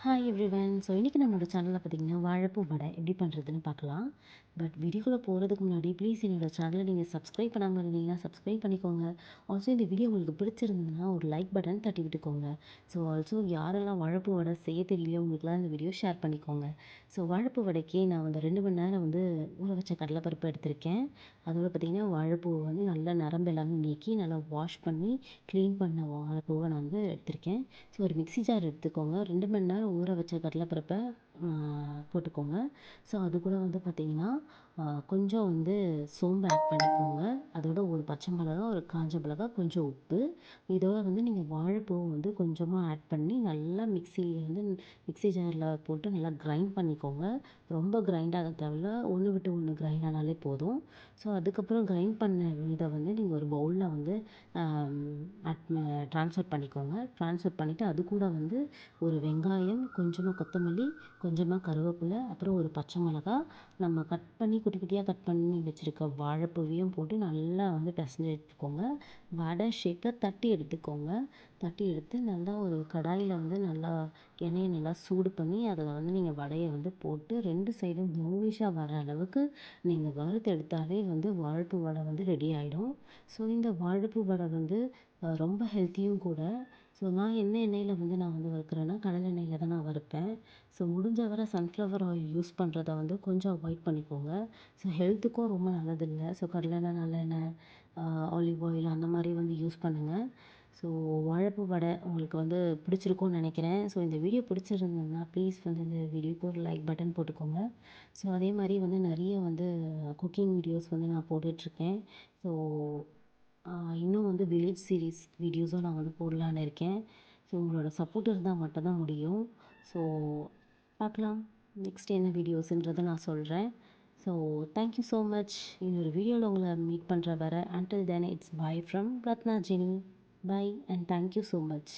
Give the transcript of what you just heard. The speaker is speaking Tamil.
Hi everyone. ஸோ இன்றைக்கி நம்மளோட சேனலில் பார்த்தீங்கன்னா வாழைப்பூ வடை எப்படி பண்ணுறதுன்னு பார்க்கலாம். பட் வீடியோக்குள்ளே போகிறதுக்கு முன்னாடி ப்ளீஸ் என்னோட சேனலை நீங்கள் சப்ஸ்கிரைப் பண்ணாமல் இருந்தீங்கன்னா சப்ஸ்கிரைப் பண்ணிக்கோங்க. ஆல்சோ இந்த வீடியோ உங்களுக்கு பிடிச்சிருந்ததுன்னா ஒரு லைக் பட்டன் தட்டி விட்டுக்கோங்க. ஸோ ஆல்சோ யாரெல்லாம் வாழைப்பூ வடை செய்ய தெரியலையோ உங்களுக்குலாம் இந்த வீடியோ ஷேர் பண்ணிக்கோங்க. ஸோ வாழைப்பூ வடைக்கு நான் வந்து 2 மணி நேரம் வந்து ஊற வச்ச கடலைப்பருப்பு எடுத்திருக்கேன். அதோட பார்த்திங்கன்னா வாழைப்பூவை வந்து நல்லா நரம்பு எல்லாமே நீக்கி நல்லா வாஷ் பண்ணி க்ளீன் பண்ண வாழைப்பூவை நான் வந்து எடுத்திருக்கேன். ஸோ ஒரு மிக்ஸி ஜார் எடுத்துக்கோங்க. 2 மணி நேரம் ஊற வச்ச கடலைப்பருப்பை போட்டுக்கோங்க. ஸோ அது கூட வந்து பார்த்திங்கன்னா கொஞ்சம் வந்து சோம்பு ஆட் பண்ணிக்கோங்க. அதோட ஒரு பச்சை மிளகா, ஒரு காஞ்ச மிளகா, கொஞ்சம் உப்பு. இதோட வந்து நீங்கள் வாழைப்பூவை வந்து கொஞ்சமாக ஆட் பண்ணி நல்லா மிக்ஸி ஜாரில் போட்டு நல்லா கிரைண்ட் பண்ணிக்கோங்க. ரொம்ப கிரைண்ட் ஆக தேவையில்ல, ஒன்று விட்டு ஒன்று கிரைண்ட் ஆனாலே போதும். ஸோ அதுக்கப்புறம் கிரைண்ட் பண்ண இதை வந்து நீங்கள் ஒரு பவுலில் வந்து ட்ரான்ஸ்ஃபர் பண்ணிக்கோங்க. ட்ரான்ஸ்ஃபர் பண்ணிவிட்டு அது கூட வந்து ஒரு வெங்காயம், கொஞ்சமாக கொத்தமல்லி, கொஞ்சமாக கருவேப்பிலை, அப்புறம் ஒரு பச்சை மிளகா, நம்ம கட் பண்ணி குட்டி குட்டியாக கட் பண்ணி வச்சுருக்க வாழைப்பூவையும் போட்டு நல்லா வந்து பிசைஞ்சு எடுத்துக்கோங்க. வடை ஷேப்பில் தட்டி எடுத்துக்கோங்க. தட்டி எடுத்து நல்லா ஒரு கடாயில் வந்து நல்லா எண்ணெயை நல்லா சூடு பண்ணி அதில் வந்து நீங்கள் வடையை வந்து போட்டு 2 சைடும் ப்ரௌனிஷாக வர அளவுக்கு நீங்கள் வறுத்து எடுத்தாலே வந்து வாழைப்பூ வடை வந்து ரெடி ஆகிடும். ஸோ இந்த வாழைப்பூ வடை வந்து ரொம்ப ஹெல்த்தியும் கூட. ஸோ நான் என்ன எண்ணெயில் வந்து நான் வந்து வறுக்கிறேன்னா கடலை எண்ணெயில் தான் நான் வறுப்பேன். ஸோ முடிஞ்ச வரை சன்ஃப்ளவர் ஆயில் யூஸ் பண்ணுறத வந்து கொஞ்சம் அவாய்ட் பண்ணிக்கோங்க. ஸோ ஹெல்த்துக்கும் ரொம்ப நல்லதில்லை. ஸோ கடலெண்ணெய், நல்லெண்ணெய், ஆலிவ் ஆயில் அந்த மாதிரி வந்து யூஸ் பண்ணுங்கள். ஸோ வாழைப்பூ வடை உங்களுக்கு வந்து பிடிச்சிருக்கும்னு நினைக்கிறேன். ஸோ இந்த வீடியோ பிடிச்சிருந்ததுன்னா ப்ளீஸ் வந்து இந்த வீடியோக்கு ஒரு லைக் பட்டன் போட்டுக்கோங்க. ஸோ அதே மாதிரி வந்து நிறைய வந்து குக்கிங் வீடியோஸ் வந்து நான் போட்டுட்ருக்கேன். ஸோ இன்னும் வந்து வில்லேஜ் சீரீஸ் வீடியோஸும் நான் வந்து போடலான்னு இருக்கேன். ஸோ உங்களோட சப்போர்ட் இருந்தால் மட்டும்தான் முடியும். ஸோ பார்க்கலாம் நெக்ஸ்ட் என்ன வீடியோஸுன்றதை நான் சொல்கிறேன். So thank you so much. இன்னொரு வீடியோவில் உங்களை மீட் பண்ணுற வரை until then it's bye from Ratna Jeni. Bye and thank you so much.